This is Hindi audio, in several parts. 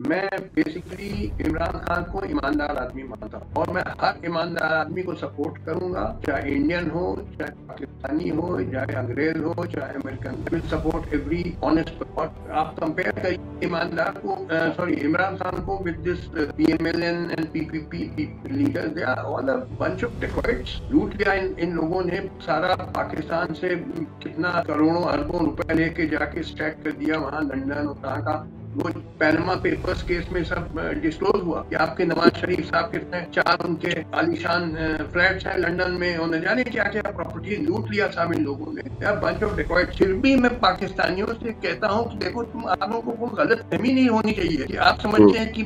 मैं बेसिकली इमरान खान को ईमानदार आदमी मानता हूँ और मैं हर ईमानदार आदमी को सपोर्ट करूंगा, चाहे इंडियन हो, चाहे पाकिस्तानी हो, चाहे अंग्रेज हो, चाहे American. Will support every honest. और आप कंपेयर करिए ईमानदार को, सॉरी, इमरान खान को with this PMLN and PPP leaders. They are all a bunch of dacoits. लूट लिया इन लोगों ने सारा पाकिस्तान से, कितना करोड़ों अरबों रुपए लेके जाके स्टैक कर दिया वहां लंदन और कहाँ का। वो पैनमा पेपर्स केस में सब डिस्क्लोज हुआ कि आपके नवाज शरीफ साहब कितने 4 उनके आलीशान फ्लैट्स हैं लंदन में, और न जाने क्या क्या प्रॉपर्टी लूट लिया साहब इन लोगों ने। यार बंच ऑफ डिकॉइट। फिर भी मैं पाकिस्तानियों से कहता हूँ कि देखो, तुम आप लोगों को कोई गलत फहमी नहीं होनी चाहिए कि आप समझते हैं कि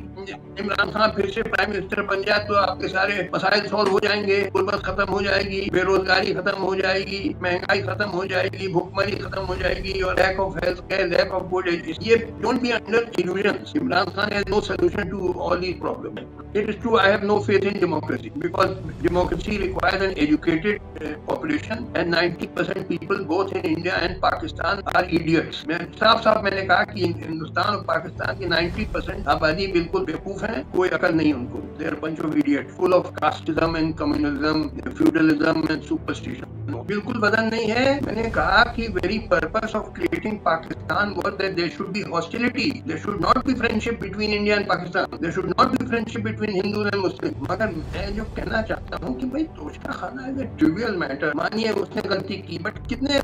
इमरान खान फिर से प्राइम मिनिस्टर बन जाए तो आपके सारे मसाइल सॉल्व हो जाएंगे, गुर्बत खत्म हो जाएगी, बेरोजगारी खत्म हो जाएगी, महंगाई खत्म हो जाएगी, भुखमरी खत्म हो जाएगी, और lack of health care, lack of good education. ये don't be under illusions. Imran Khan has no solution to all these problems. It is true, I have no faith in democracy because democracy requires an educated population, and 90% people both in India and Pakistan are idiots. मैं साफ मैंने कहा कि हिंदुस्तान और पाकिस्तान की 90% आबादी बिल्कुल बेवकूफ है, कोई अकल नहीं उनको। They are a bunch of idiots, full of casteism and communalism, feudalism and superstition. बिल्कुल बदल नहीं है। मैंने कहा कि very purpose of creating Pakistan was that there should be hostility. There should not be friendship between India and Pakistan. There should not be friendship between Hindus and Muslims. मगर मैं जो कहना चाहता हूँ कि भाई तोशका खाना is a trivial matter. मानिए उसने गलती की, बट कितने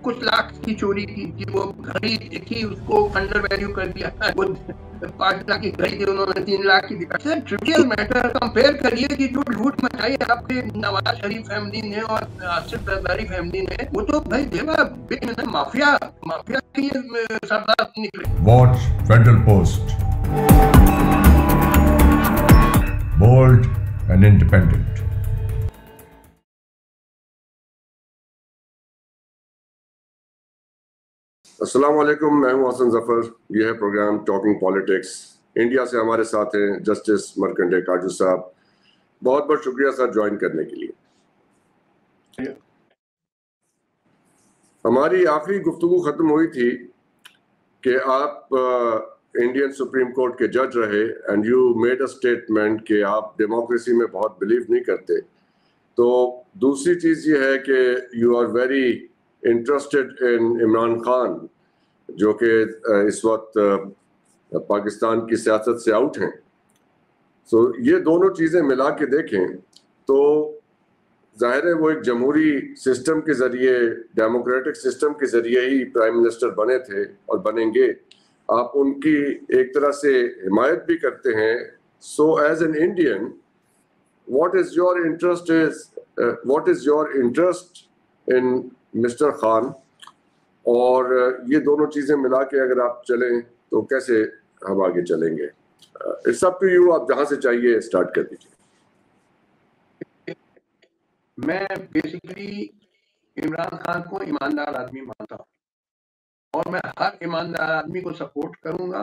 कुछ लाख की चोरी की वो घड़ी देखी, उसको अंडर वैल्यू कर दिया, वो 5 लाख की घड़ी थी उन्होंने 3 लाख की दिखा। Trivial matter. कंपेयर करिए कि जो लूट मचाई आपके नवाज शरीफ फैमिली ने और आसिफ जरदारी फैमिली ने, वो तो भाई देवा माफिया की सरदार निकले। Watch Federal Post. Bold and independent. अस्सलाम वालेकुम, मैं हूं हसन जफर। यह है प्रोग्राम टॉकिंग पॉलिटिक्स। इंडिया से हमारे साथ हैं जस्टिस मरकंडे काजू साहब। बहुत बहुत शुक्रिया सर ज्वाइन करने के लिए। हमारी आखिरी गुफ्तगू खत्म हुई थी कि आप इंडियन सुप्रीम कोर्ट के जज रहे and you made a statement कि आप डेमोक्रेसी में बहुत बिलीव नहीं करते। तो दूसरी चीज़ ये है कि you are very interested in Imran Khan, जो कि इस वक्त पाकिस्तान की सियासत से आउट हैं। सो ये दोनों चीज़ें मिला के देखें तो जाहिर है वो एक जमहूरी सिस्टम के ज़रिए, डेमोक्रेटिक सिस्टम के ज़रिए ही प्राइम मिनिस्टर बने थे और बनेंगे। आप उनकी एक तरह से हिमायत भी करते हैं। So as an Indian, what is your interest in mister Khan? और ये दोनों चीज़ें मिला के अगर आप चलें तो कैसे हम आगे चलेंगे? इट्स अप टू यू, आप जहाँ से चाहिए स्टार्ट कर दीजिए। मैं बेसिकली इमरान खान को ईमानदार आदमी मानता हूँ और मैं हर ईमानदार आदमी को सपोर्ट करूंगा,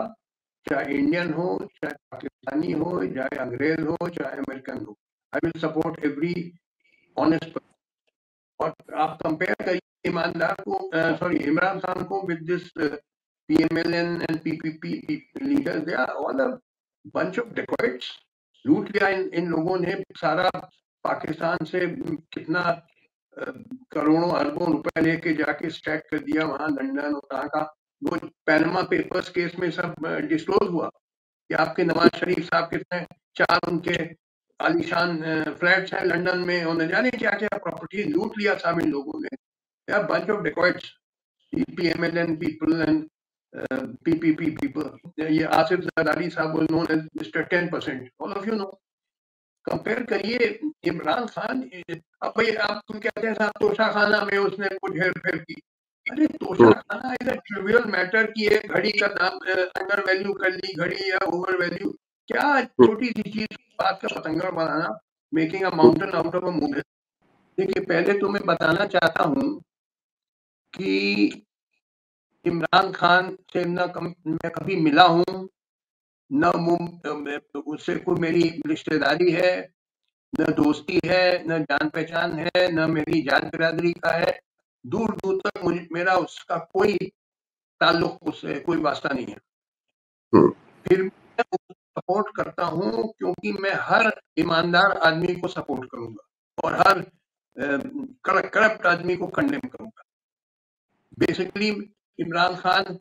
चाहे इंडियन हो, चाहे पाकिस्तानी हो, चाहे अंग्रेज हो, चाहे अमेरिकन हो। I will support every honest. और आप कंपेयर करिए ईमानदार को, सॉरी, इमरान खान को with this PMLN and PPP leaders. They are all a bunch of dacoits. लूट लिया इन लोगों ने सारा पाकिस्तान से, कितना करोड़ों अरबों रुपए लेके जाके स्टैक कर दिया वहां लंदन और कहाँ का। वो पैनमा पेपर्स केस में सब डिस्क्लोज हुआ कि आपके नवाज शरीफ साहब कितने 4 उनके आलीशान फ्लैट्स हैं लंदन में, और न जाने क्या क्या प्रॉपर्टी लूट लिया साहब इन लोगों ने। यार bunch of dacoits, PMLN people and PPP people. ये आसिफ जरदारी साहब was known as Mr. 10%, all of you know. Compare करिए इमरान खान। अब भाई आप कहते हैं साहब तोशा खाना में उसने कुछ हेर फेर की। अरे तोशा खाना इज अ ट्रिवियल मैटर कि एक घड़ी का दाम अंडर वैल्यू कर ली घड़ी या ओवर वैल्यू। क्या छोटी सी चीज बात का पतंगर बनाना, making a mountain out of a moon. देखिए, पहले तो मैं बताना चाहता हूँ कि इमरान खान से मैं कभी मिला हूँ, न उससे कोई मेरी रिश्तेदारी है, न दोस्ती है, न जान पहचान है, न मेरी जान बिरादरी का है। दूर दूर तक मेरा उसका कोई ताल्लुक, उससे कोई वास्ता नहीं है। फिर मैं उसको सपोर्ट करता हूँ क्योंकि मैं हर ईमानदार आदमी को सपोर्ट करूंगा और हर करप्ट आदमी को कंडेम करूंगा। बेसिकली इमरान खान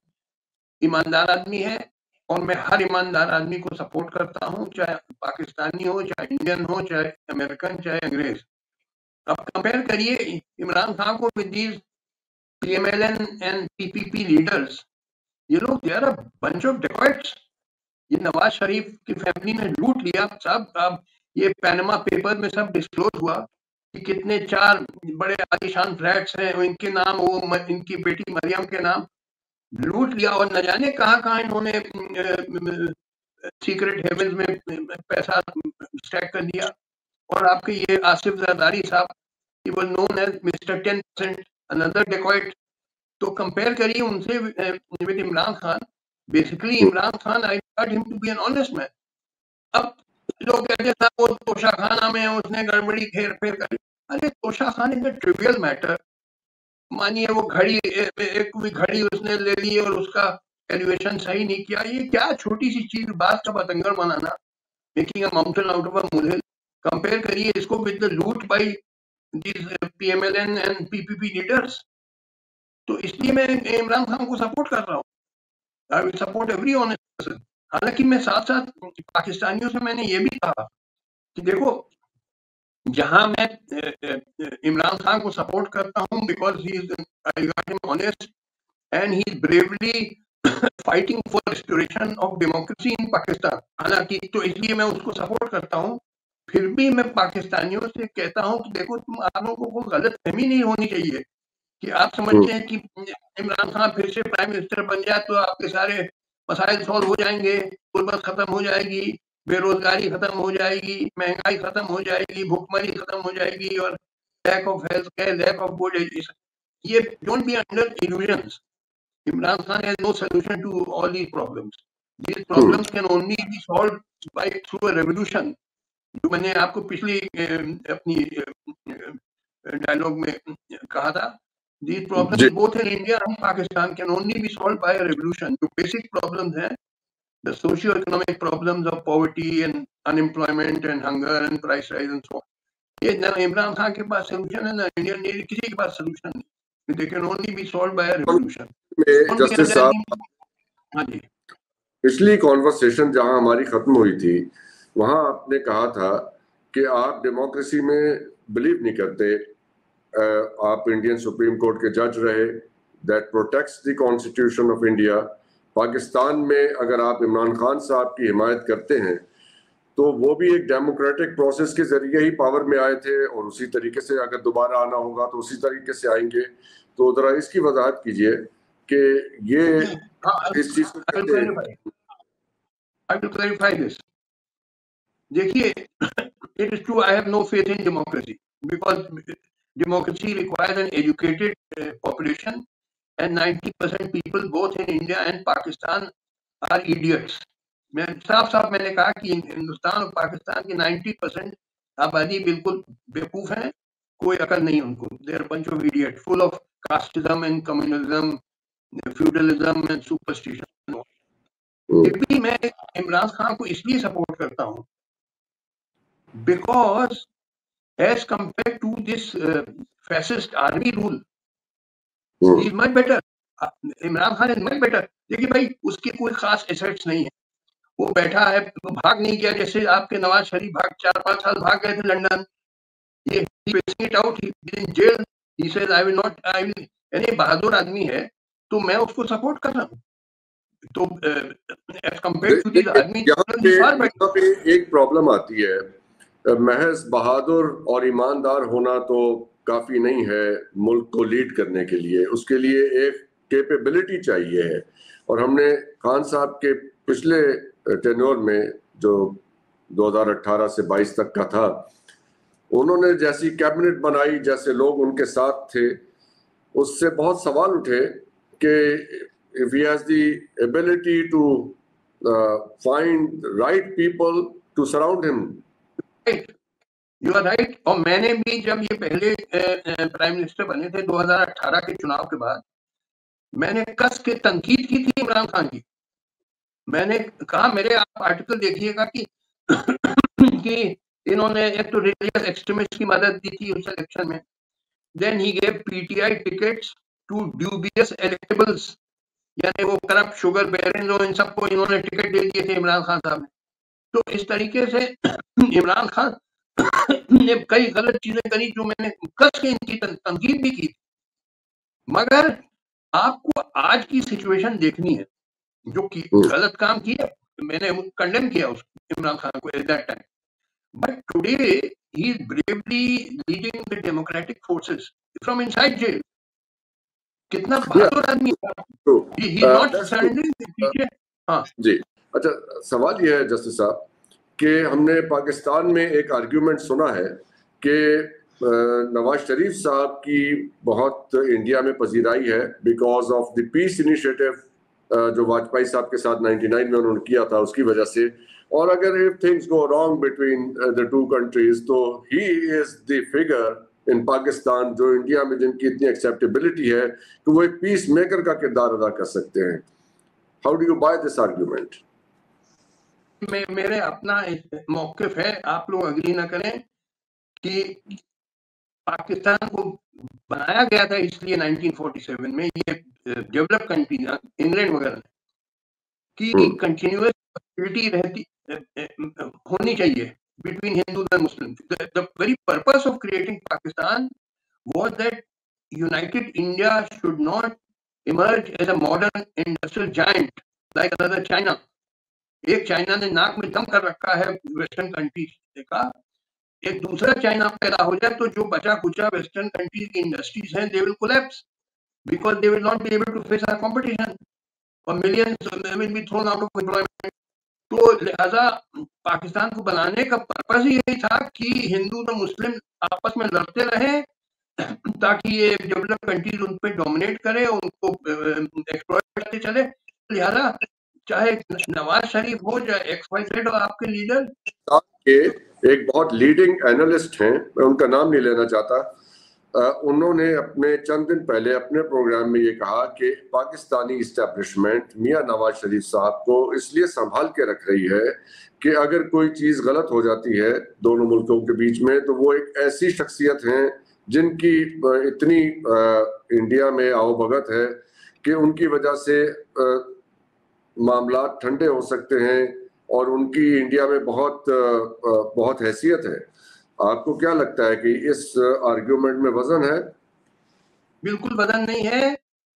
ईमानदार आदमी है और मैं हर ईमानदार आदमी को सपोर्ट करता हूँ, चाहे पाकिस्तानी हो, चाहे इंडियन हो, चाहे अमेरिकन, चाहे अंग्रेज। अब कंपेयर करिए इमरान खान को with these PMLN and PPP leaders. ये लोग they are a bunch of dacoits. ये नवाज शरीफ की फैमिली ने लूट लिया सब। अब ये पैनामा पेपर में सब डिस्क्लोज हुआ कि कितने 4 बड़े आलीशान फ्लैट्स हैं इनके नाम, वो इनकी बेटी मरियम के नाम लूट लिया और न जाने कहाँ इन्होंने सीक्रेट हेवन्स में पैसा स्टैक कर दिया। और आपके ये आसिफ जरदारी साहब, he was known as Mr. 10%, another dacoit। तो कंपेयर करिए उनसे with Imran Khan. Basically Imran Khan, I thought him to be an honest man. अब लोग कहते हैं वो तोशा खाना में उसने गड़बड़ी घेर फेर करी। अरे Toshakhana is a trivial matter. मानिए वो घड़ी, एक भी घड़ी उसने ले ली और उसका एलिवेशन सही नहीं किया, ये क्या छोटी सी चीज, बात का पतंगर बनाना, making a mountain out of a molehill. Compare करिए इसको with the loot by these PMLN and PPP leaders. तो इसलिए मैं इमरान खान को सपोर्ट कर रहा हूँ। I will support every honest person. हालांकि मैं साथ साथ पाकिस्तानियों से मैंने ये भी कहा कि देखो, जहां मैं इमरान खान को सपोर्ट करता हूँ because he is, I got him honest and he is bravely fighting for restoration of democracy in Pakistan. हालांकि तो इसलिए मैं उसको सपोर्ट करता हूँ। फिर भी मैं पाकिस्तानियों से कहता हूँ कि देखो, तुम आप लोगों को गलतफहमी नहीं होनी चाहिए कि आप समझते हैं कि इमरान खान फिर से प्राइम मिनिस्टर बन जाए तो आपके सारे मसाइल सॉल्व हो जाएंगे, गुर्बत खत्म हो जाएगी, बेरोजगारी खत्म हो जाएगी, महंगाई खत्म हो जाएगी, भुखमरी खत्म हो जाएगी और lack of health care, lack of good education. ये don't be under illusions. Imran Khan has no solution to all these problems. These problems can only be solved by through a revolution. जो मैंने आपको पिछली अपनी डायलॉग में कहा था, these problems both in India and Pakistan can only be solved by a revolution. जो basic problems हैं, the socio-economic problems of poverty and unemployment and hunger and price rise and so on, ये ना इमरान खान के पास solution है, ना इंडियन किसी के पास solution नहीं। They can only be solved by a revolution. Justice साहब, हाँ जी, पिछली कॉन्वर्सेशन जहां हमारी खत्म हुई थी वहां आपने कहा था कि आप डेमोक्रेसी में बिलीव नहीं करते। आप इंडियन सुप्रीम कोर्ट के जज रहे, that protects the constitution of India. Pakistan में अगर आप इमरान खान साहब की हिमायत करते हैं तो वो भी एक डेमोक्रेटिक प्रोसेस के जरिए ही पावर में आए थे और उसी तरीके से अगर दोबारा आना होगा तो उसी तरीके से आएंगे। तो जरा इसकी वजाहत कीजिए कि ये इस चीज को कहते हैं। I will clarify this. देखिए, it is true I have no faith in democracy because democracy requires an educated population and 90% people both in India and Pakistan are idiots. मैं साफ मैंने कहा कि हिंदुस्तान और पाकिस्तान की 90% आबादी बिल्कुल बेवकूफ है, कोई अकल नहीं उनको। They are a bunch of idiots, full of casteism and communalism, feudalism and superstition. फिर भी मैं इमरान खान को इसलिए सपोर्ट करता हूँ because as compared to this fascist army rule, he is much better. Imran Khan is much better. देखिए भाई, उसके कोई खास एसेट्स नहीं है, वो बैठा है, वो भाग नहीं गया जैसे आपके नवाज शरीफ 4-5 साल भाग गए थे लंदन। ये it out, he is in jail, he says I will not, I will, यानी बहादुर आदमी है तो मैं उसको सपोर्ट कर रहा हूँ। तो as compared to these आदमी, यहाँ पे एक प्रॉब्लम आती है, महज बहादुर और ईमानदार होना तो काफी नहीं है मुल्क को लीड करने के लिए, उसके लिए एक कैपेबिलिटी चाहिए है। और हमने खान साहब के पिछले टेन्योर में जो 2018 से 22 तक का था, उन्होंने जैसी कैबिनेट बनाई, जैसे लोग उनके साथ थे, उससे बहुत सवाल उठे कि if he has the ability to find right people to surround him. Right, you are right। और मैंने भी जब ये पहले प्राइम मिनिस्टर बने थे 2018 के चुनाव के बाद, मैंने कस के तनकीद की थी इमरान खान की मैंने कहा मेरे आप आर्टिकल देखिएगा कि कि इन्होंने एक तो रिलीजियस एक्सट्रीमिस्ट की मदद दी थी उस इलेक्शन में, then he gave PTI tickets to dubious electables, यानी वो करप्ट शुगर बैरन्स और इन सबको इन्होंने टिकट दे दिए थे इमरान खान साहब ने। तो इस तरीके से इमरान खान ने कई गलत चीजें करी जो मैंने कस के इनकी तनकीद भी की, मगर आपको आज की सिचुएशन देखनी है जो कि गलत काम किया, मैंने कंडेम किया उसको इमरान खान को at that time, but today he is bravely leading the democratic forces from inside jail. कितना बहादुर आदमी है, ही इज नॉट सरेंडरिंग। हाँ जी, अच्छा सवाल यह है जस्टिस साहब कि हमने पाकिस्तान में एक आर्ग्यूमेंट सुना है कि नवाज शरीफ साहब की बहुत इंडिया में पजीराई है because of the piece initiative जो वाजपेयी साहब के साथ 99 में उन्होंने किया था उसकी वजह से, और अगर if things go wrong between the two countries तो he is the figure in Pakistan जो इंडिया में जिनकी इतनी एक्सेप्टेबिलिटी है कि वो एक पीस मेकर का किरदार अदा कर सकते हैं। How do you buy this argument? मेरे अपना मौकिफ है, आप लोग अग्री ना करें कि पाकिस्तान को बनाया गया था इसलिए 1947 में ये डेवलप कंट्री इंग्लैंड वगैरह की कंटिन्यूअस हॉस्टिलिटी रहती होनी चाहिए between Hindu and Muslim. The very purpose of creating Pakistan was that united India should not emerge as a modern industrial giant like another China. एक चाइना ने नाक में दम कर रखा है वेस्टर्न कंट्रीज का, एक दूसरा चाइना पैदा हो जाए तो जो बचा कुचा वेस्टर्न कंट्रीज की इंडस्ट्रीज हैं they will collapse because they will not be able to face our competition और millions will be thrown out of employment. तो लिहाजा पाकिस्तान को बनाने का पर्पस ही यही था कि हिंदू और मुस्लिम आपस में लड़ते रहे ताकि ये डेवलप कंट्रीज उन पे डोमिनेट करे, उनको एक्सप्लॉइट करते चले। लिहाजा चाहे नवाज शरीफ हो चाहे XYZ और आपके लीडर के एक बहुत लीडिंग एनालिस्ट हैं, मैं उनका नाम नहीं लेना चाहता, उन्होंने अपने चंद दिन पहले अपने प्रोग्राम में ये कहा कि पाकिस्तानी इस्टेब्लिशमेंट मियां नवाज शरीफ साहब को इसलिए संभाल के रख रही है कि अगर कोई चीज गलत हो जाती है दोनों मुल्कों के बीच में तो वो एक ऐसी शख्सियत हैं जिनकी इतनी इंडिया में आवभगत है कि उनकी वजह से मामला ठंडे हो सकते हैं और उनकी इंडिया में बहुत हैसियत है। आपको क्या लगता है कि इस आर्ग्यूमेंट में वजन है? बिल्कुल वजन नहीं है।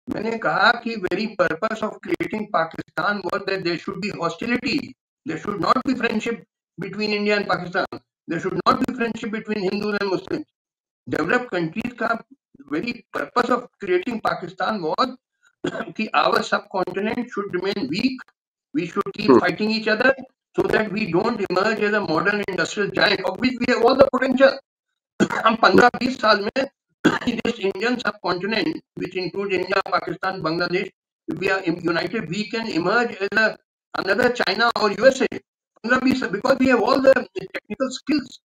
मैंने कहा कि very purpose of creating Pakistan was that there should be hostility, there should not be friendship between India and Pakistan, there should not be friendship between Hindu and Muslim. Developed countries का very purpose of creating Pakistan was कि our subcontinent should remain weak, we should keep fighting each other so that we don't emerge as a modern industrial giant of which we have all the potential. हम 15-20 साल में this Indian subcontinent which includes India, Pakistan, Bangladesh, if we are united we can emerge as another China or USA 15-20 because we have all the technical skills.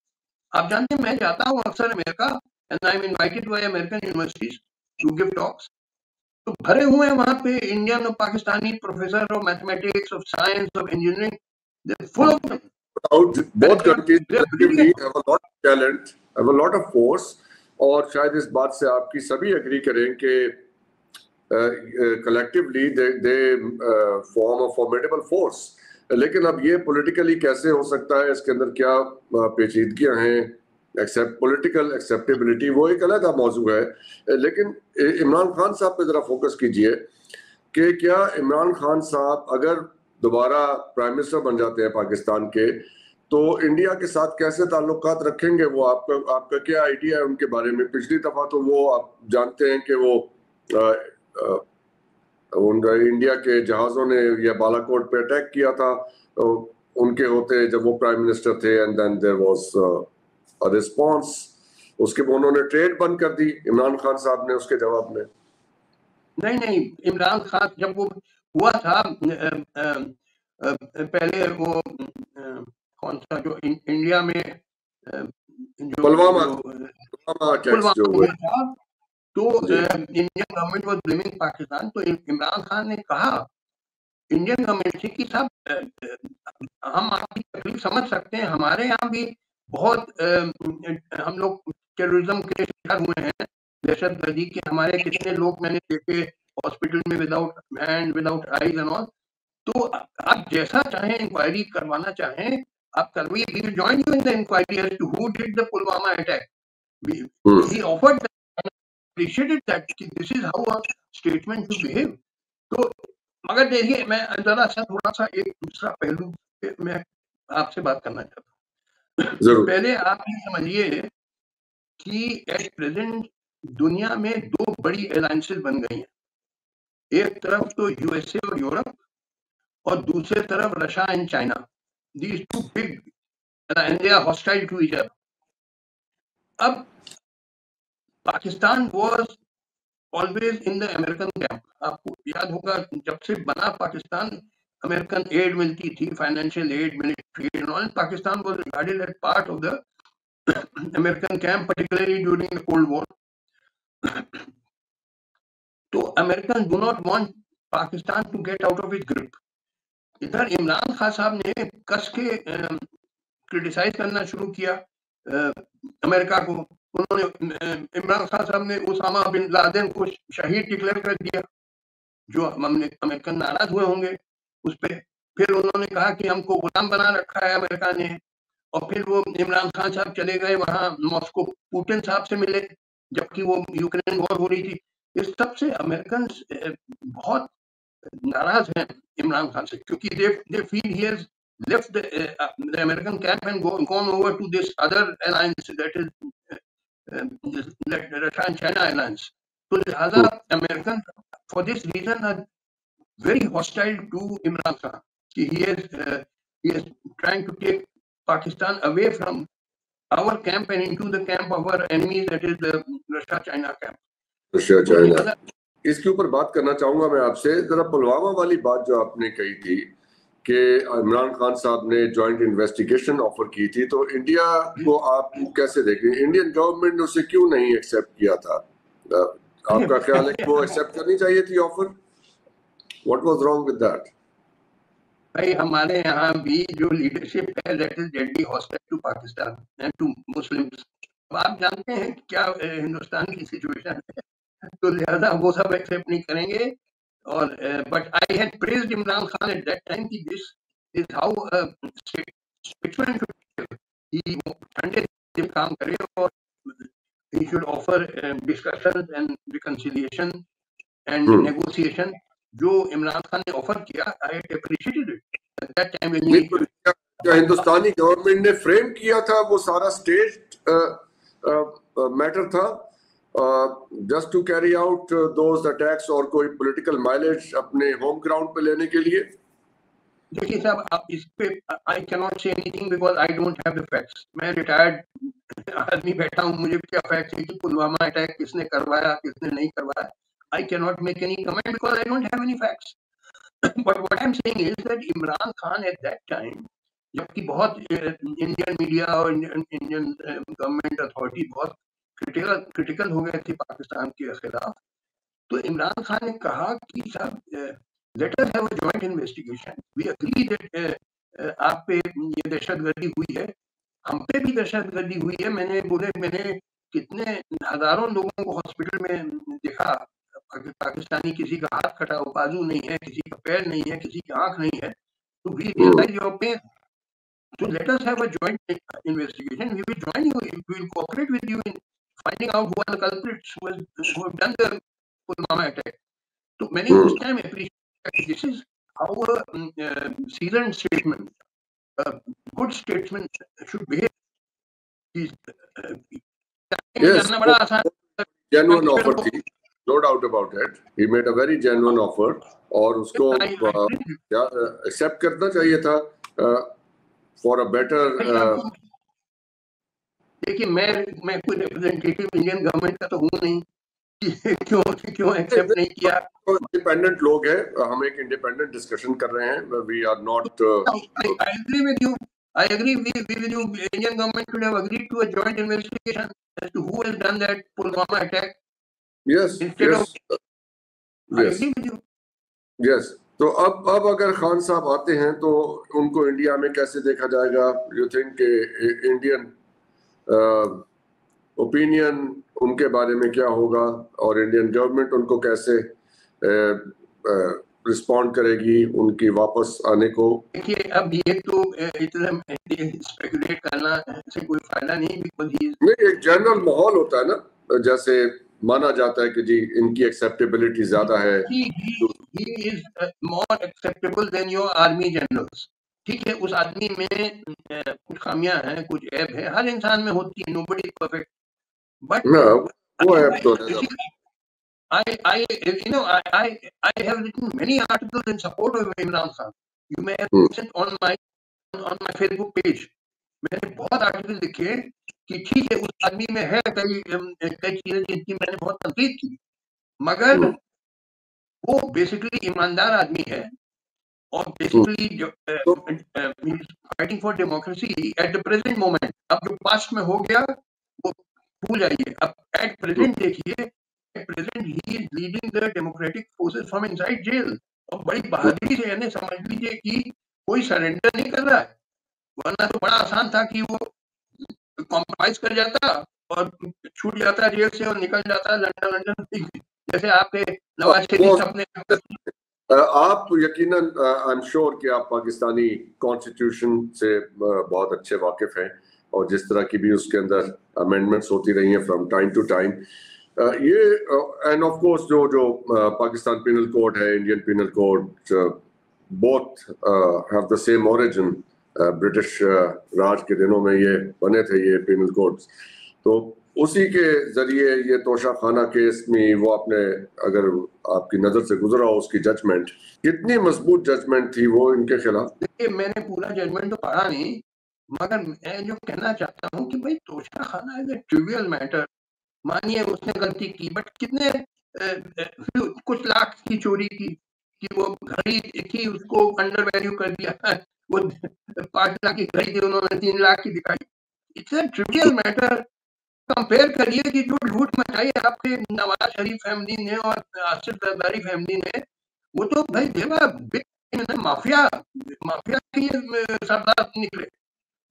आप जानते हैं मैं जाता हूँ अक्सर America and I am invited by American universities to give talks, तो भरे हुए हैं वहां पे इंडियन और Pakistani professor of mathematics, of science, of engineering, they are full of both countries collectively have a lot of talent, have a lot of force, और शायद इस बात से आपकी सभी एग्री करें कि collectively they form a formidable force। लेकिन अब ये पॉलिटिकली कैसे हो सकता है, इसके अंदर क्या पेचीदगियां हैं, पॉलिटिकल एक्सेप्टेबिलिटी वो एक अलग मौजू है। लेकिन इमरान खान साहब पे जरा फोकस कीजिए कि क्या इमरान खान साहब अगर दोबारा प्राइम मिनिस्टर बन जाते हैं पाकिस्तान के तो इंडिया के साथ कैसे ताल्लुकात रखेंगे? वो आपका क्या आइडिया है उनके बारे में? पिछली दफा तो वो आप जानते हैं कि वो इंडिया के जहाजों ने या बालाकोट पे अटैक किया था उनके होते जब वो प्राइम मिनिस्टर थे, and then there was response, उसके बाद उन्होंने ट्रेड बंद कर दी इमरान खान साहब ने उसके जवाब में। नहीं, इमरान खान जब वो हुआ था पहले वो कौन सा जो इंडिया में जो पुलवामा जो हुआ था तो Indian government was blaming Pakistan, तो इमरान खान ने कहा इंडियन गवर्नमेंट से कि साहब हम आपकी तकलीफ समझ सकते हैं, हमारे यहाँ भी बहुत हम लोग टेररिज्म के शिकार हुए हैं, दहशतगर्दी के। हमारे कितने लोग मैंने देखे हॉस्पिटल में without hand, without eyes and all. तो आप जैसा चाहें इंक्वायरी करवाना चाहें आप करवाइए, we will join you in the inquiry as to who did the Pulwama attack. He offered appreciated that this is how a statement should behave। तो मगर देखिए, मैं जरा सा थोड़ा सा एक दूसरा पहलू पे मैं आपसे बात करना चाहता हूँ। पहले आप ये समझिए कि एट प्रेजेंट दुनिया में दो बड़ी अलायंसेस बन गई हैं। एक तरफ तो यूएसए और यूरोप, और दूसरे तरफ Russia and China. These two big and they are hostile to each other. अब Pakistan was always in the American camp. आपको याद होगा जब से बना पाकिस्तान, अमेरिकन एड मिलती थी, financial aid, military aid, all. Pakistan was regarded as part of the American camp, particularly during the Cold War। तो American do not want Pakistan to get out of it grip. इधर इमरान खान साहब ने कस के क्रिटिसाइज करना शुरू किया अमेरिका को। उन्होंने इमरान खान साहब ने उसामा बिन लादेन को शहीद डिक्लेयर कर दिया, जो अमेरिकन नाराज हुए होंगे उस पर। फिर उन्होंने कहा कि हमको गुलाम बना रखा है अमेरिका ने। और फिर वो इमरान खान साहब चले गए वहां मॉस्को, पुतिन साहब से मिले, जबकि वो यूक्रेन वॉर हो रही थी। इस सब से अमेरिकन बहुत नाराज हैं इमरान खान से, क्योंकि they feel he has left the American camp and gone over to this other alliance, that is Russia and China alliance। तो लिहाजा American for this reason are very hostile to Imran Khan। He is trying to take Pakistan away from our camp and into the camp of our enemy, that is the Russia-China camp। Russia-China। इसके ऊपर बात करना चाहूंगा मैं आपसे। जरा पुलवामा वाली बात जो आपने कही थी कि इमरान खान साहब ने जॉइंट इन्वेस्टिगेशन ऑफर की थी, तो इंडिया को आप कैसे देखें? इंडियन गवर्नमेंट ने उसे क्यों नहीं एक्सेप्ट किया था? आपका ख्याल है कि वो एक्सेप्ट करनी चाहिए थी offer? What was wrong with that? भाई, हमारे यहाँ भी जो लीडरशिप है that is deadly hostile to Pakistan and to Muslims. आप जानते हैं क्या हिंदुस्तान की सिचुएशन है, तो लिहाजा वो सब एक्सेप्ट नहीं करेंगे। और but I had praised Imran Khan at that time कि this is how statement should he ठंडे से काम करे और he should offer discussions and reconciliation and negotiation। जो इमरान खान ने ऑफर किया, I appreciated it at that time। क्या हिंदुस्तानी गवर्नमेंट ने फ्रेम किया था वो सारा स्टेट मैटर था just to carry out those attacks, और कोई पॉलिटिकल माइलेज अपने होम ग्राउंड पे लेने के लिए? देखिए साहब, आप इस पे I can not say anything because I don't have the facts. मैं रिटायर्ड आदमी बैठा हूँ, मुझे क्या फैक्ट्स है कि पुलवामा अटैक किसने करवाया किसने नहीं करवाया। आई can not make any comment because I don't have any facts. But what I am saying is that Imran Khan at that time, जबकि बहुत इंडियन मीडिया और इंडियन गवर्नमेंट अथॉरिटी बहुत क्रिटिकल हो गए थे पाकिस्तान के खिलाफ, तो इमरान खान ने कहा कि साहब let us have a joint investigation। We agree that आप पे ये दहशतगर्दी हुई है, हम पे भी दहशतगर्दी हुई है। मैंने कितने हजारों लोगों को हॉस्पिटल में देखा, पाकिस्तानी, किसी का हाथ कटा हुआ, बाजू नहीं है, किसी का पैर नहीं है, किसी की आंख नहीं है। तो we realize your pain, so let us have a joint investigation। We will join you, we will cooperate with you in finding out who are the culprits who have done the Pulwama attack। तो मैंने उस time appreciate this is our seasoned statesman, good statesman should behave। Yes, genuine offer थी, no doubt about it। He made a very genuine offer और उसको accept करना चाहिए था for a better। देखिए, मैं कोई रिप्रेजेंटेटिव इंडियन गवर्नमेंट का तो हूँ नहीं, क्यों एक्सेप्ट नहीं किया। इंडिपेंडेंट लोग हैं, हम एक इंडिपेंडेंट डिस्कशन कर रहे हैं। We are not. I agree with you। I agree with you। Indian government should have agreed to a joint investigation as to who has done that Pulwama attack। Yes, instead yes, of, I agree with you। Yes, तो अब अगर खान साहब आते हैं तो उनको इंडिया में कैसे देखा जाएगा? यू थिंक इंडियन ओपिनियन उनके बारे में क्या होगा और इंडियन गवर्नमेंट उनको कैसे रिस्पॉन्ड करेगी उनकी वापस आने को? देखिए, अब ये तो इतना स्पेकुलेट करना से कोई फायदा नहीं, बिकॉज़ नहीं, एक जनरल माहौल होता है ना, जैसे माना जाता है कि जी इनकी एक्सेप्टेबिलिटी ज्यादा है। he is more acceptable than your army generals. ठीक है, उस आदमी में कुछ खामियां हैं, कुछ ऐब है, हर इंसान में होती है, nobody is perfect, but वो ऐब तो है। I have written many articles in support of Imran Khan. You may have seen on my Facebook page. मैंने बहुत आर्टिकल लिखे कि ठीक है, उस आदमी में है कई चीजें जिनकी मैंने बहुत तनकीद की, मगर वो बेसिकली ईमानदार आदमी है और basically fighting for democracy at the present moment. अब जो पास्ट में हो गया वो भूल जाइए, अब एट प्रेजेंट देखिए, at present he is leading the democratic forces from inside jail, और बड़ी बहादुरी से, यानी समझ लीजिए कि कोई सरेंडर नहीं कर रहा है, वरना तो बड़ा आसान था कि वो कॉम्प्रोमाइज कर जाता और छूट जाता जेल से और निकल जाता लंदन, जैसे आपके नवाज शरीफ अपने। आप यकीनन आई एम श्योर कि आप पाकिस्तानी कॉन्स्टिट्यूशन से बहुत अच्छे वाकिफ हैं और जिस तरह की भी उसके अंदर अमेंडमेंट्स होती रही हैं फ्रॉम टाइम टू टाइम, ये एंड ऑफ कोर्स जो पाकिस्तान पिनल कोड है, Indian penal code, both have the same origin. British Raj के दिनों में ये बने थे ये पिनल कोड्स, तो उसी के जरिए ये तोशा खाना केस में वो आपने, अगर आपकी नजर से गुजरा हो उसकी जजमेंट, कितनी मजबूत जजमेंट थी वो इनके खिलाफ? देखिए, मैंने पूरा जजमेंट तो पढ़ा नहीं, मगर मैं जो कहना चाहता हूँ कि भाई तोशा खाना इज अ ट्रिवियल मैटर। मानिए उसने गलती की, बट कितने कुछ लाख की चोरी की कि वो घड़ी थी उसको अंडर वैल्यू कर दिया, वो 5 लाख की घड़ी थी उन्होंने 3 लाख की दिखाई। It's a trivial matter. Compare करिए कि जो लूट मचाई आपके नवाज शरीफ फैमिली ने और आसिफ जरदारी फैमिली ने, वो तो भाई देवा माफिया के सरदार निकले,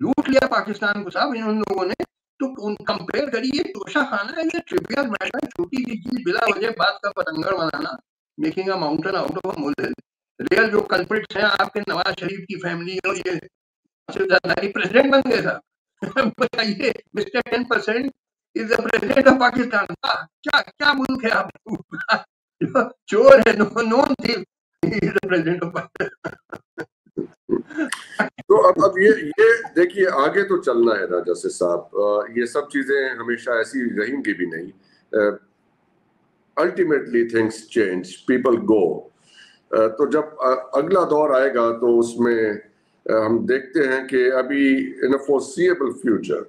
लूट लिया पाकिस्तान को साहब इन लोगों ने। तो कंपेयर करिए, तोशा खाना ये ट्रिवियल मैटर, छोटी सी चीज बिला वजह बात का पतंगड़ बनाना, making a mountain out of a molehill. Real जो कल्प्रिट्स हैं आपके नवाज शरीफ की फैमिली और ये आसिफ जरदारी प्रेसिडेंट बन गए साहब। बताइए, mister 10% is the president of Pakistan. क्या क्या मुल्क है आप? चोर है, non thing is the president of Pakistan. तो अब ये देखिए, आगे तो चलना है ना जस्टिस साहब, ये सब चीजें हमेशा ऐसी रहेंगी भी नहीं। Ultimately things change, people go. तो जब अगला दौर आएगा तो उसमें हम देखते हैं कि अभी इन अ फोर्सिएबल फ्यूचर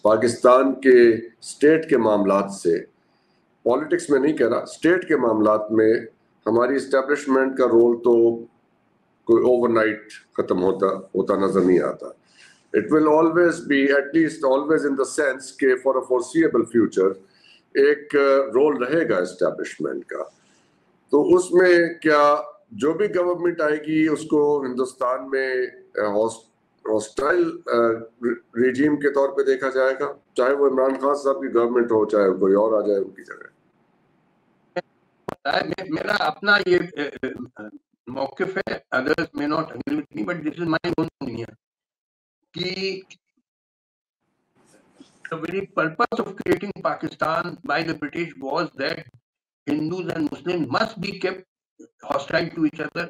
पाकिस्तान के स्टेट के मामलात से, पॉलिटिक्स में नहीं कह रहा, स्टेट के मामलात में हमारी इस्टेब्लिशमेंट का रोल तो कोई ओवरनाइट खत्म होता नजर नहीं आता। It will always be, at least always in the sense के फॉर अ फोर्सिएबल फ्यूचर एक रोल रहेगा एस्टेब्लिशमेंट का। तो उसमें क्या जो भी गवर्नमेंट आएगी उसको हिंदुस्तान में हॉस्टाइल रिजीम के तौर पे देखा जाएगा, चाहे वो इमरान खान साहब की गवर्नमेंट हो, चाहे कोई और आ जाए उनकी जगह? मेरा अपना ये मौकिफ है, others may not agree with me, but this is my own opinion, कि the very purpose of creating Pakistan by the British was that Hindus and Muslims must be kept hostile to each other,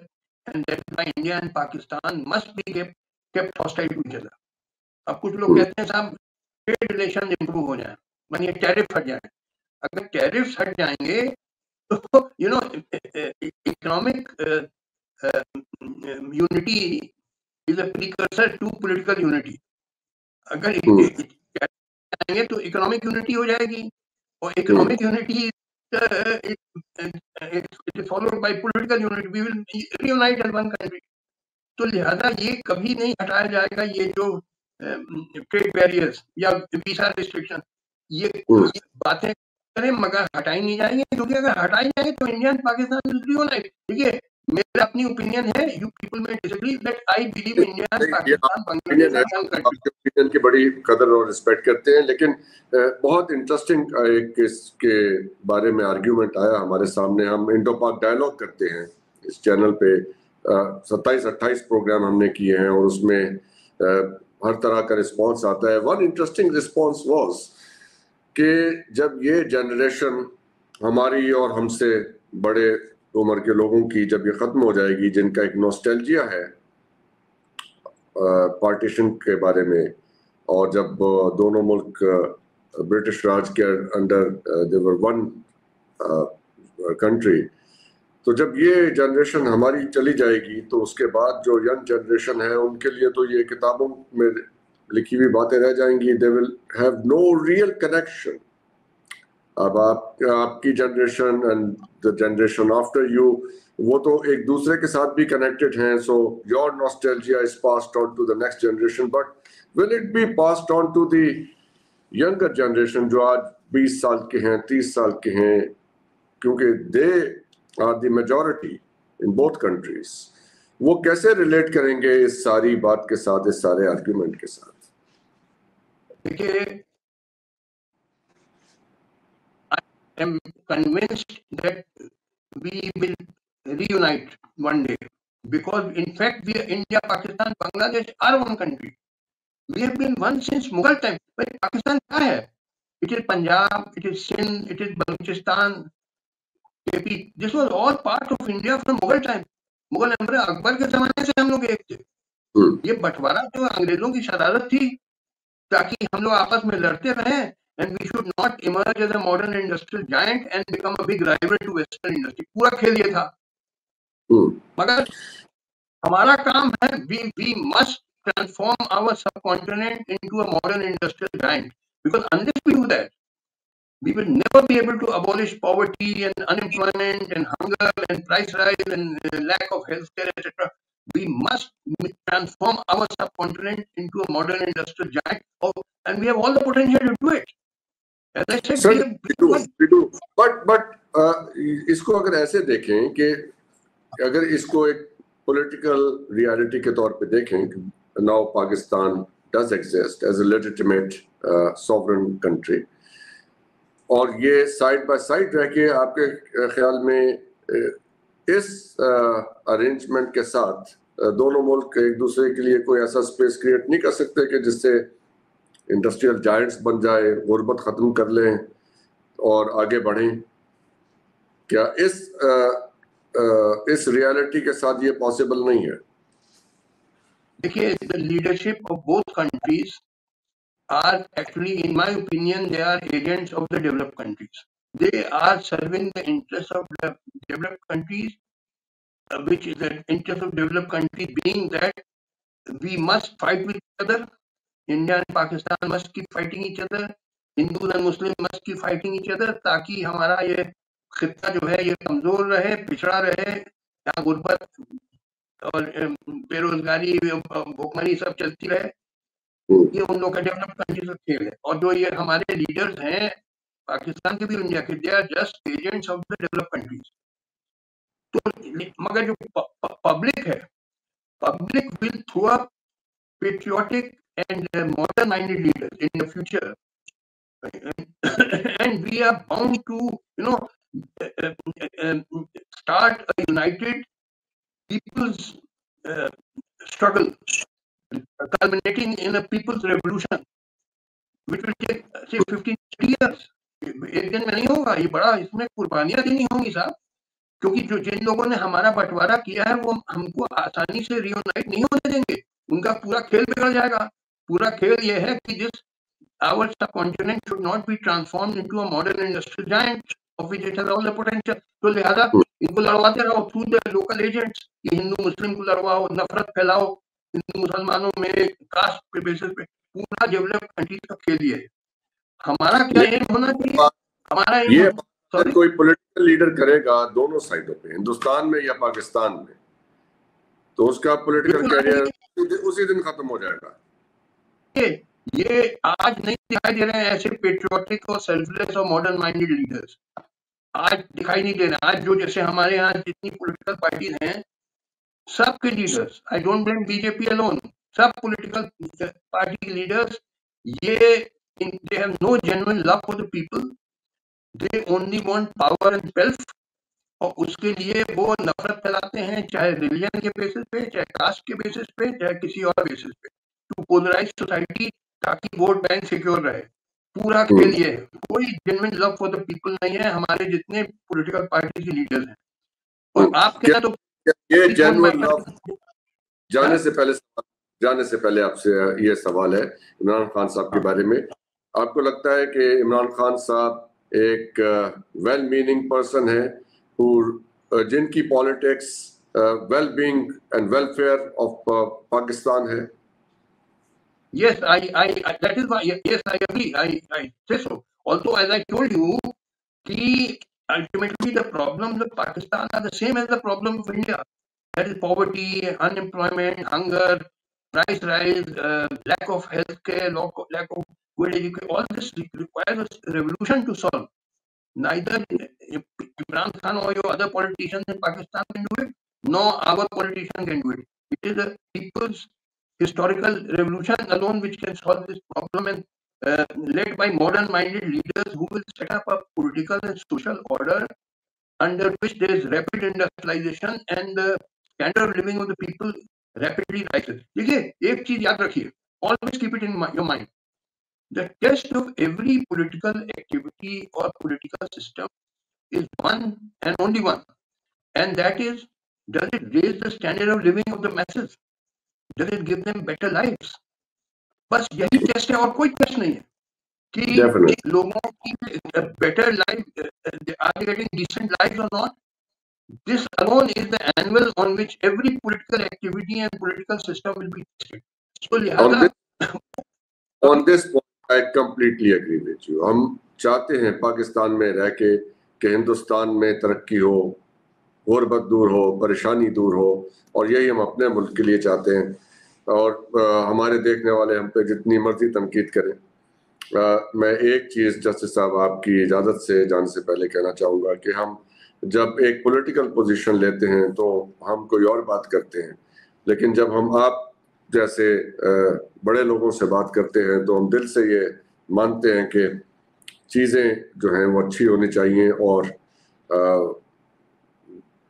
and that is why India and Pakistan must be kept hostile to each other. अब कुछ लोग कहते हैं साहब ट्रेड रिलेशन इंप्रूव हो जाए, मानिए टैरिफ हट जाए। अगर टैरिफ हट जाएंगे तो you know economic unity is a precursor to political unity. अगर जाएंगे तो इकोनॉमिक यूनिटी हो जाएगी, और economic unity followed by political unity, we will reunite as one country. तो लिहाजा ये कभी नहीं हटाया जाएगा, ये जो ट्रेड बैरियर्स या वीजा रिस्ट्रिक्शन, ये बातें करें मगर हटाई नहीं जाएंगे, क्योंकि अगर हटाई जाएंगे तो India and Pakistan will reunite. देखिए, मेरा अपनी ओपिनियन है, यू पीपल में disagree, that I believe India and नहीं, ये पाकिस्तान opinion है, बांग्लादेश हम आपके ओपिनियन की बड़ी कदर और रिस्पेक्ट करते हैं, लेकिन बहुत इंटरेस्टिंग एक इसके बारे में आर्ग्यूमेंट आया हमारे सामने। हम इंडो पाक डायलॉग करते हैं इस चैनल पे, 27-28 प्रोग्राम हमने किए हैं और उसमें हर तरह का रिस्पांस आता है। वन इंटरेस्टिंग रिस्पांस वाज कि जब ये जनरेशन हमारी और हमसे बड़े उम्र के लोगों की जब ये खत्म हो जाएगी, जिनका एक नॉस्टैल्जिया है पार्टीशन के बारे में, और जब दोनों मुल्क ब्रिटिश राज के अंडर दे वर वन कंट्री, तो जब ये जनरेशन हमारी चली जाएगी तो उसके बाद जो यंग जनरेशन है उनके लिए तो ये किताबों में लिखी हुई बातें रह जाएंगी। They will have no real connection. अब आपकी generation and the generation after you, वो तो एक दूसरे के साथ भी कनेक्टेड हैं। So your nostalgia is passed on to the next generation, but will it be passed on to the younger generation जो आज 20 साल के हैं, 30 साल के हैं, क्योंकि they are the majority in both countries. वो कैसे रिलेट करेंगे इस सारी बात के साथ, इस सारे आर्ग्यूमेंट के साथ? देखिए, I am convinced that we will reunite one day, because in fact we are India, Pakistan, Bangladesh are one country. We have been one since Mughal time. But Pakistan क्या है? It is Punjab, it is Sindh, it is Balochistan, KP. This was all part of India from Mughal time. Mughal emperor Akbar के जमाने से हम लोग एक थे। ये बंटवारा जो अंग्रेजों की शरारत थी ताकि हम लोग आपस में लड़ते रहे, and we should not emerge as a modern industrial giant and become a big rival to Western industry. पूरा खेल ये था। मगर हमारा काम है, we must transform our subcontinent into a modern industrial giant, because unless we do that, we will never be able to abolish poverty and unemployment and hunger and price rise and lack of healthcare, etc. We must transform our subcontinent into a modern industrial giant, and we have all the potential to do it. As I said, Sir, we do. But इसको अगर ऐसे देखें कि अगर इसको एक political reality के तौर पे देखें, now Pakistan does exist as a legitimate sovereign country, और ये साइड बाय साइड रह के आपके ख्याल में इस अरेंजमेंट के साथ दोनों मुल्क एक दूसरे के लिए कोई ऐसा स्पेस क्रिएट नहीं कर सकते कि जिससे इंडस्ट्रियल जायंट्स बन जाए, गुर्बत खत्म कर लें और आगे बढ़ें? क्या इस रियलिटी के साथ ये पॉसिबल नहीं है? देखिए, the leadership of both countries are actually, in my opinion, they are agents of the developed countries. They are serving the interests of the developed countries, which is the interest of developed countries being that we must fight with each other. India and Pakistan must keep fighting each other. Hindus and Muslims must keep fighting each other, ताकि हमारा ये खित्ता जो है ये कमजोर रहे, पिछड़ा रहे, यहाँ गुर्बत और बेरोजगारी, भूखमरी सब चलती रहे। ये उन लोग का डेवलप कंट्रीज का खेल है। और जो ये हमारे लीडर्स हैं पाकिस्तान के भी, इंडिया के, they are just agents of the develop countries. तो मगर जो पब्लिक है, public will throw up patriotic and modern minded leaders in the future, and we are bound to start a united people's struggle, culminating in a people's revolution, which will take say 15 years. एक दिन में नहीं होगा, ये बड़ा, इसमें कुर्बानियां देनी होंगी साहब, क्योंकि जो जिन लोगों ने हमारा बंटवारा किया है वो हमको आसानी से रियूनाइट नहीं होने देंगे। उनका पूरा खेल बिगड़ जाएगा। पूरा खेल ये है कि जिस our subcontinent should not be transformed into a modern industrial giant of which it has all the potential. तो लिहाजा इनको लड़वाते रहो थ्रू द लोकल एजेंट्स। ये हिंदू मुस्लिम को लड़वाओ, नफरत फैलाओ हिंदू मुसलमानों में, कास्ट पे बेसिस पे, पूरा डेवलप कंट्रीज का खेल ये है। हमारा क्या एम होना चाहिए? हमारा ये कोई पॉलिटिकल लीडर करेगा दोनों साइडों पे, हिंदुस्तान में या पाकिस्तान में, तो उसका पॉलिटिकल कैरियर उसी दिन खत्म हो जाएगा। ये आज नहीं दिखाई दे रहे हैं ऐसे पेट्रियोटिक और सेल्फलेस और मॉडर्न माइंडेड लीडर्स। आज दिखाई नहीं दे रहा। आज जो जैसे हमारे यहाँ जितनी पॉलिटिकल पार्टीज हैं, सबके leaders, I don't blame BJP alone, सब पॉलिटिकल पार्टी लीडर्स, ये they have no genuine love for the people, they only want power and wealth, और उसके लिए वो नफरत फैलाते हैं, चाहे रिलीजन के बेसिस पे, चाहे कास्ट के बेसिस पे, चाहे किसी और बेसिस पे, टू पोलराइज सोसाइटी, ताकि वोट बैंक सिक्योर रहे। पूरा खेल ये है, कोई genuine love for the people नहीं है हमारे जितने पॉलिटिकल पार्टी के लीडर्स हैं। और आप कहना तो ये जेन्युइन लव, जाने से पहले आपसे ये सवाल है इमरान खान साहब के बारे में। आपको लगता है कि इमरान खान साहब एक वेल मीनिंग पर्सन है जिनकी politics well being and welfare of Pakistan है? Yes, that is why, yes, I agree. I say so. Although, as I told you, ultimately the problems of Pakistan are the same as the problem of India. That is poverty, unemployment, hunger, price rise, lack of health care, lack of good education. All this requires a revolution to solve. Neither Imran Khan or your other politicians in Pakistan can do it, nor our politicians can do it. It is the people's historical revolution alone which can solve this problem, and led by modern-minded leaders who will set up a political and social order under which there is rapid industrialization and the standard of living of the people rapidly rises. देखिए, एक चीज याद रखिए, always keep it in your mind. The test of every political activity or political system is one and only one, and that is, does it raise the standard of living of the masses? Does it give them better lives? बस यही टेस्ट है और कोई टेस्ट नहीं है कि लोगों की better life, are they getting decent lives or not? This alone is the anvil on which every political activity and political system will be tested. So on this point, I completely agree with you. हम चाहते हैं पाकिस्तान में रह के कि हिंदुस्तान में तरक्की हो, गुर्बत दूर हो, परेशानी दूर हो, और यही हम अपने मुल्क के लिए चाहते हैं। और हमारे देखने वाले हम पे जितनी मर्जी तनकीद करें, मैं एक चीज़ जस्टिस साहब आपकी इजाज़त से जाने से पहले कहना चाहूँगा कि हम जब एक पॉलिटिकल पोजीशन लेते हैं तो हम कोई और बात करते हैं, लेकिन जब हम आप जैसे बड़े लोगों से बात करते हैं तो हम दिल से ये मानते हैं कि चीज़ें जो हैं वो अच्छी होनी चाहिए, और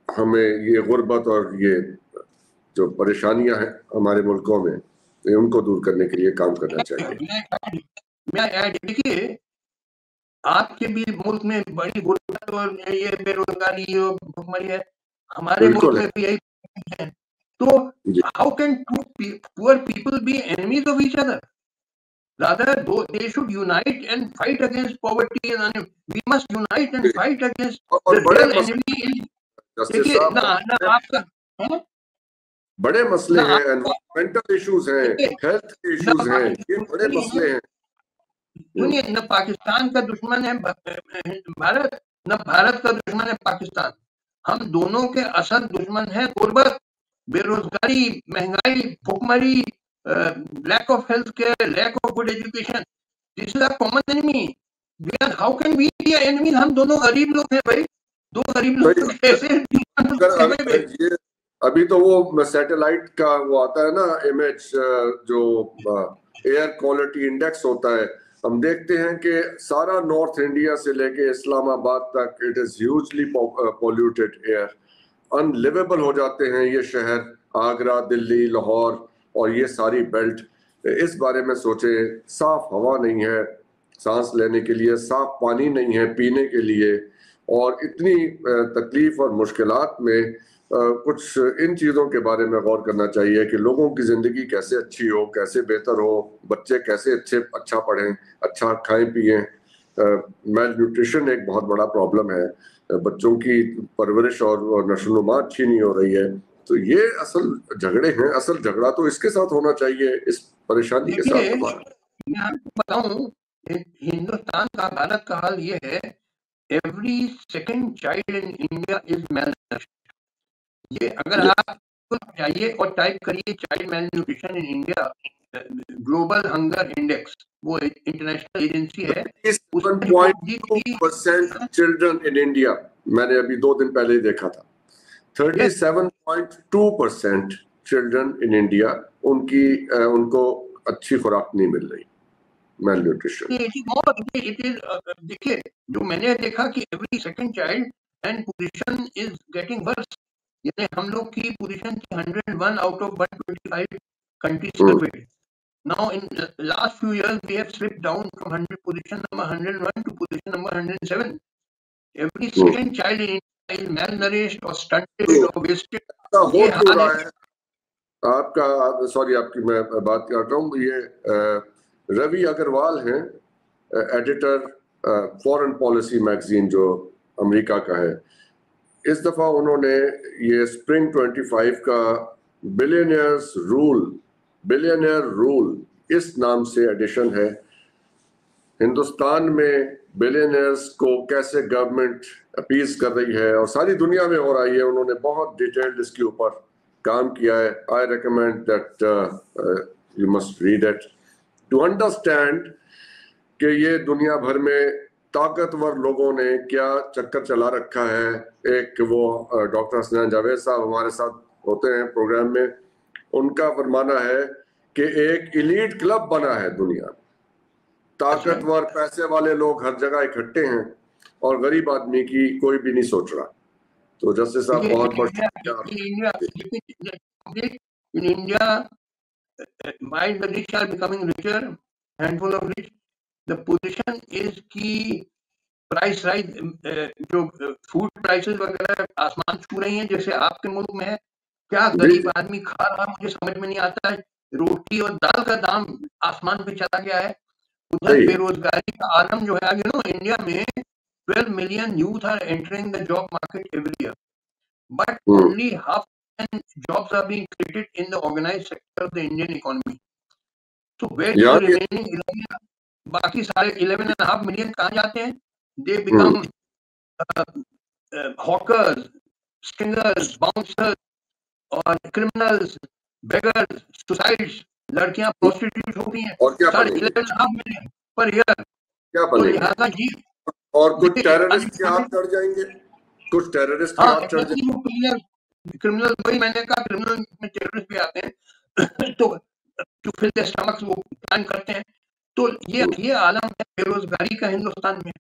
हमें ये गुर्बत और ये जो परेशानियां हैं हमारे मुल्कों में, उनको दूर करने के लिए काम करना चाहिए। देखिए, आपके भी मुल्क में बड़ी गुर्बत और ये बेरोजगारी और भुखमरी है, हमारे मुल्क में भी यही है। तो how can two poor people be enemies of each other? Rather, they should unite and fight against poverty, and we must unite and fight against the real enemy. देखिए ना आपका बड़े मसले हैं, एनवायरमेंटल इश्यूज हैं, हेल्थ इश्यूज हैं, ये बड़े मसले हैं। सुनिए, न पाकिस्तान का दुश्मन है भारत, न भारत का दुश्मन है पाकिस्तान। हम दोनों के असल दुश्मन है गुर्बत, बेरोजगारी, महंगाई, भुखमरी, lack of health care, lack of good education. This is a common enemy. How can we be enemy? हम दोनों गरीब लोग हैं भाई, दो गरीब लोग कैसे? अभी तो वो सैटेलाइट का वो आता है ना इमेज, जो एयर क्वालिटी इंडेक्स होता है, हम देखते हैं कि सारा नॉर्थ इंडिया से लेके इस्लामाबाद तक it is hugely polluted air, unlivable हो जाते हैं ये शहर, आगरा, दिल्ली, लाहौर और ये सारी बेल्ट। इस बारे में सोचें, साफ हवा नहीं है सांस लेने के लिए, साफ पानी नहीं है पीने के लिए, और इतनी तकलीफ और मुश्किलात में कुछ इन चीज़ों के बारे में गौर करना चाहिए कि लोगों की ज़िंदगी कैसे अच्छी हो, कैसे बेहतर हो, बच्चे कैसे अच्छा पढ़ें, अच्छा खाएं पिएं। मेल न्यूट्रिशन एक बहुत बड़ा प्रॉब्लम है, बच्चों की परवरिश और नशोनुमा अच्छी नहीं हो रही है। तो ये असल झगड़े हैं, असल झगड़ा तो इसके साथ होना चाहिए, इस परेशानी के साथ। मैं आपको बताऊं, हिंदुस्तान का, भारत का हाल ये है, every second child in India is malnourished. ये अगर आप जाइए और टाइप करिए child malnutrition in India, global hunger index, वो इंटरनेशनल एजेंसी है, 37.2% चिल्ड्रन इन इंडिया, मैंने अभी 2 दिन पहले ही देखा था, 37.2% चिल्ड्रन इन इंडिया उनको अच्छी खुराक नहीं मिल रही, मेल न्यूट्रिशन। देखिए, जो मैंने देखा कि every second child and position is getting worse, यानी हम लोग की पोजीशन थी 101 out of 125 countries served. Now in last few years we have slipped down from position number 101 to position number 107. Every second child in India is malnourished or stunted or wasted. हो क्यों रहा है आपका? सॉरी, आपकी मैं बात कर रहा हूँ। ये रवि अग्रवाल हैं, एडिटर फॉरेन पॉलिसी मैगजीन जो अमेरिका का है। इस दफा उन्होंने ये स्प्रिंग 25 का बिलियनियर रूल इस नाम से एडिशन है। हिंदुस्तान में बिलियनियर्स को कैसे गवर्नमेंट अपीज कर रही है और सारी दुनिया में हो रही है। उन्होंने बहुत डिटेल्ड इसके ऊपर काम किया है। I recommend that you must read it to understand कि ये दुनिया भर में ताकतवर लोगों ने क्या चक्कर चला रखा है। एक वो डॉक्टर हसनैन जावेद साहब हमारे साथ होते हैं प्रोग्राम में, उनका फरमाना है कि एक इलीट क्लब बना है दुनिया में, ताकतवर पैसे वाले लोग हर जगह इकट्ठे हैं और गरीब आदमी की कोई भी नहीं सोच रहा। तो जस्टिस साहब बहुत बहुत in India while the rich are becoming richer, handful of rich, the position is कि प्राइस राइज, जो फूड प्राइसेस वगैरह आसमान छू रही हैं जैसे आपके मुल्क में है। क्या गरीब आदमी खा रहा मुझे समझ में नहीं आता है। रोटी और दाल का दाम आसमान पे चला गया है। उधर बेरोजगारी का आलम जो है, इंडिया में 12 million youth are entering the job market every year, but only half jobs are being created in the organized sector of the Indian economy. So where the remaining 11, बाकी सारे 11.5 million कहाँ जाते हैं? They become hawkers, stingers, bouncers और criminals, beggars, suicides. लड़कियां प्रोस्टिट्यूट होती हैं। 11.5 million पर ईयर। क्या बनेगा? और कुछ टेररिस्ट के हाथ चढ़ जाएंगे, कुछ टेररिस्ट के हाथ चढ़ जाएंगे। क्रिमिनल, वही मैंने कहा, क्रिमिनल में टेररिस्ट भी आते हैं तो टू फिल द स्टमक्स वो प्लान करते हैं। तो ये आलम है बेरोजगारी का हिंदुस्तान में।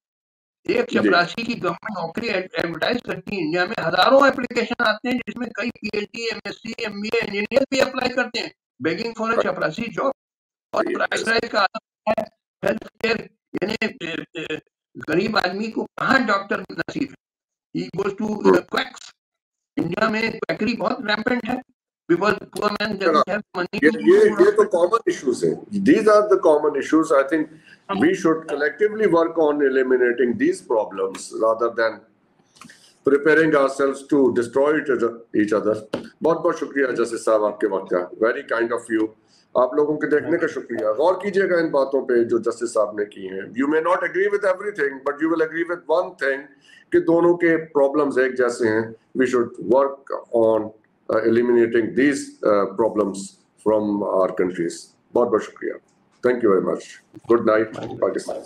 एक चपरासी की गवर्नमेंट नौकरी एडवर्टाइज करती है इंडिया में, हजारों एप्लीकेशन आते हैं जिसमें कई PhD, MSc, MBA इंजीनियर भी अप्लाई करते हैं, बेगिंग फॉर अ चपरासी जॉब। और प्राइस राइज का आलम है, हेल्थ केयर, यानी गरीब आदमी को कहाँ डॉक्टर नसीब है। He goes to quacks. India में क्वैकरी बहुत रैम्पेंट है because poor man doesn't have money. ये तो common issues हैं. These are the common issues. I think we should collectively work on eliminating these problems rather than preparing ourselves to destroy each other. बहुत बहुत शुक्रिया जस्टिस साहब आपके वक्त का, very kind of you. आप लोगों के देखने का शुक्रिया। गौर कीजिएगा इन बातों पे जो जस्टिस साहब ने की हैं। You may not agree with everything, but you will agree with one thing कि दोनों के प्रॉब्लम्स एक जैसे हैं। We should work on eliminating these problems from our countries. बहुत बहुत शुक्रिया। Thank you very much. Good night, Pakistan.